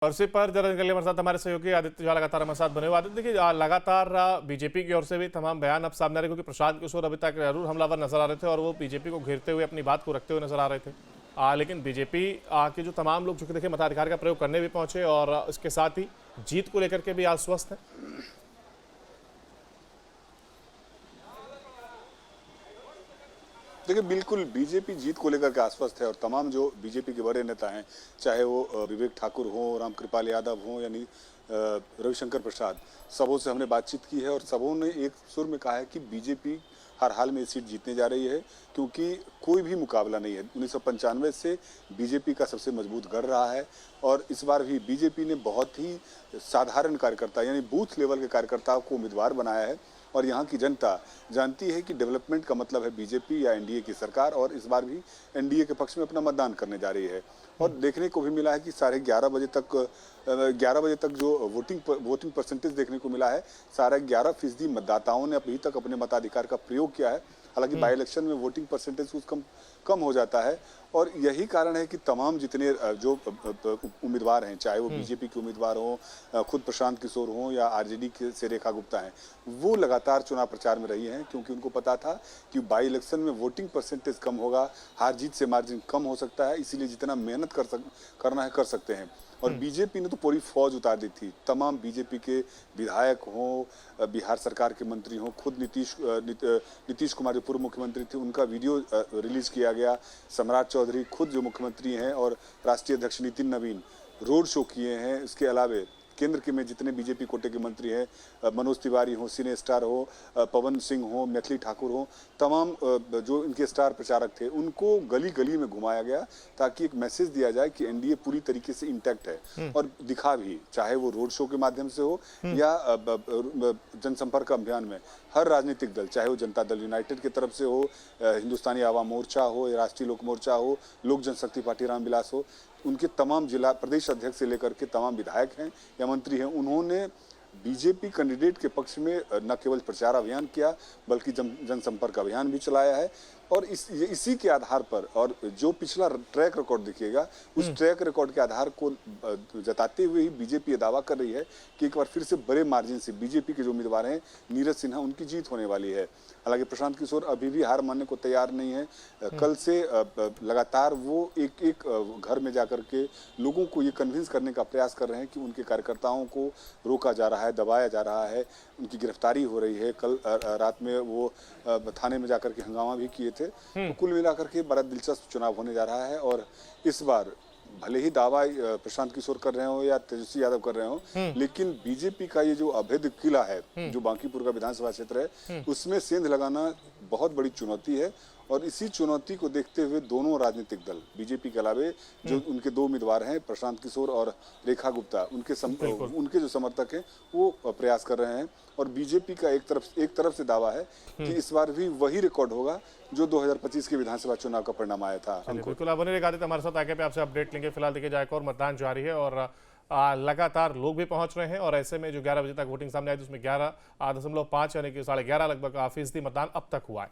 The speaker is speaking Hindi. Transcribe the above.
और इसी पर जरा निकलने हमारे साथ हमारे सहयोगी आदित्य झा लगातार हमारे साथ बने हुए। आदित्य देखिए, लगातार बीजेपी की ओर से भी तमाम बयान अब सामने आ रहे, क्योंकि प्रशांत किशोर अभी तक जरूर हमलावर नजर आ रहे थे और वो बीजेपी को घेरते हुए अपनी बात को रखते हुए नजर आ रहे थे। लेकिन बीजेपी के जो तमाम लोग, चूंकि देखिए मताधिकार का प्रयोग करने भी पहुंचे और इसके साथ ही जीत को लेकर के भी आश्वस्त है। देखिए, बिल्कुल बीजेपी जीत को लेकर के आश्वस्त है और तमाम जो बीजेपी के बड़े नेता हैं, चाहे वो विवेक ठाकुर हो, रामकृपाल यादव हो, यानी रविशंकर प्रसाद, सबों से हमने बातचीत की है और सबों ने एक सुर में कहा है कि बीजेपी हर हाल में ये सीट जीतने जा रही है, क्योंकि कोई भी मुकाबला नहीं है। 1995 से बीजेपी का सबसे मजबूत गढ़ रहा है और इस बार भी बीजेपी ने बहुत ही साधारण कार्यकर्ता, यानी बूथ लेवल के कार्यकर्ताओं को उम्मीदवार बनाया है और यहाँ की जनता जानती है कि डेवलपमेंट का मतलब है बीजेपी या एनडीए की सरकार, और इस बार भी एनडीए के पक्ष में अपना मतदान करने जा रही है। और देखने को भी मिला है कि 11:30 बजे तक जो वोटिंग परसेंटेज देखने को मिला है, 11.5% मतदाताओं ने अभी तक अपने मताधिकार का प्रयोग किया है। हालांकि बाई इलेक्शन में वोटिंग परसेंटेज कुछ कम हो जाता है और यही कारण है कि तमाम जितने जो उम्मीदवार हैं, चाहे वो बीजेपी के उम्मीदवार हों, खुद प्रशांत किशोर हों या आरजेडी से रेखा गुप्ता हैं, वो लगातार चुनाव प्रचार में रही हैं, क्योंकि उनको पता था कि बाई इलेक्शन में वोटिंग परसेंटेज कम होगा, हार जीत से मार्जिन कम हो सकता है, इसीलिए जितना मेहनत करना है कर सकते हैं। और बीजेपी ने तो पूरी फौज उतार दी थी। तमाम बीजेपी के विधायक हों, बिहार सरकार के मंत्री हों, खुद नीतीश कुमार जो पूर्व मुख्यमंत्री थे, उनका वीडियो रिलीज किया गया। सम्राट चौधरी खुद जो मुख्यमंत्री हैं और राष्ट्रीय अध्यक्ष नितिन नवीन रोड शो किए हैं। इसके अलावे केंद्र के में जितने बीजेपी कोटे के मंत्री हैं, मनोज तिवारी हो, सिने स्टार हो, पवन सिंह हो, मैथिली ठाकुर हो, तमाम जो इनके स्टार प्रचारक थे, उनको गली गली में घुमाया गया ताकि एक मैसेज दिया जाए कि एनडीए पूरी तरीके से इंटैक्ट है। और दिखा भी, चाहे वो रोड शो के माध्यम से हो या जनसंपर्क अभियान में, हर राजनीतिक दल, चाहे वो जनता दल यूनाइटेड की तरफ से हो, हिंदुस्तानी आवाम मोर्चा हो या राष्ट्रीय लोक मोर्चा हो, लोक जनशक्ति पार्टी रामविलास हो, उनके तमाम जिला प्रदेश अध्यक्ष से लेकर के तमाम विधायक हैं या मंत्री हैं, उन्होंने बीजेपी कैंडिडेट के पक्ष में न केवल प्रचार अभियान किया बल्कि जनसंपर्क अभियान भी चलाया है। और इसी के आधार पर, और जो पिछला ट्रैक रिकॉर्ड देखिएगा, उस ट्रैक रिकॉर्ड के आधार को जताते हुए ही बीजेपी ये दावा कर रही है कि एक बार फिर से बड़े मार्जिन से बीजेपी के जो उम्मीदवार हैं नीरज सिन्हा, उनकी जीत होने वाली है। हालांकि प्रशांत किशोर अभी भी हार मानने को तैयार नहीं है। कल से लगातार वो एक घर में जाकर के लोगों को ये कन्विंस करने का प्रयास कर रहे हैं कि उनके कार्यकर्ताओं को रोका जा रहा है, दबाया जा रहा है, उनकी गिरफ्तारी हो रही है। कल रात में वो थाने में जाकर के हंगामा भी किए थे। तो कुल मिलाकर के बड़ा दिलचस्प चुनाव होने जा रहा है और इस बार भले ही दावा प्रशांत किशोर कर रहे हो या तेजस्वी यादव कर रहे हो, लेकिन बीजेपी का ये जो अभेद किला है, जो बांकीपुर का विधानसभा क्षेत्र है, उसमें सेंध लगाना बहुत बड़ी चुनौती है। और इसी चुनौती को देखते हुए दोनों राजनीतिक दल, बीजेपी के अलावे जो उनके दो उम्मीदवार हैं, प्रशांत किशोर और रेखा गुप्ता, उनके जो समर्थक हैं वो प्रयास कर रहे हैं। और बीजेपी का एक तरफ से दावा है कि इस बार भी वही रिकॉर्ड होगा जो 2025 के विधानसभा चुनाव का परिणाम आया था। बिल्कुल, आप बने रहिए हमारे साथ, आगे पे आपसे अपडेट लेंगे। फिलहाल देखिए जाए और मतदान जारी है और लगातार लोग भी पहुंच रहे हैं और ऐसे में जो 11 बजे तक वोटिंग सामने आई, तो उसमें 11.5 यानी कि 11.5 लगभग फीसदी मतदान अब तक हुआ है।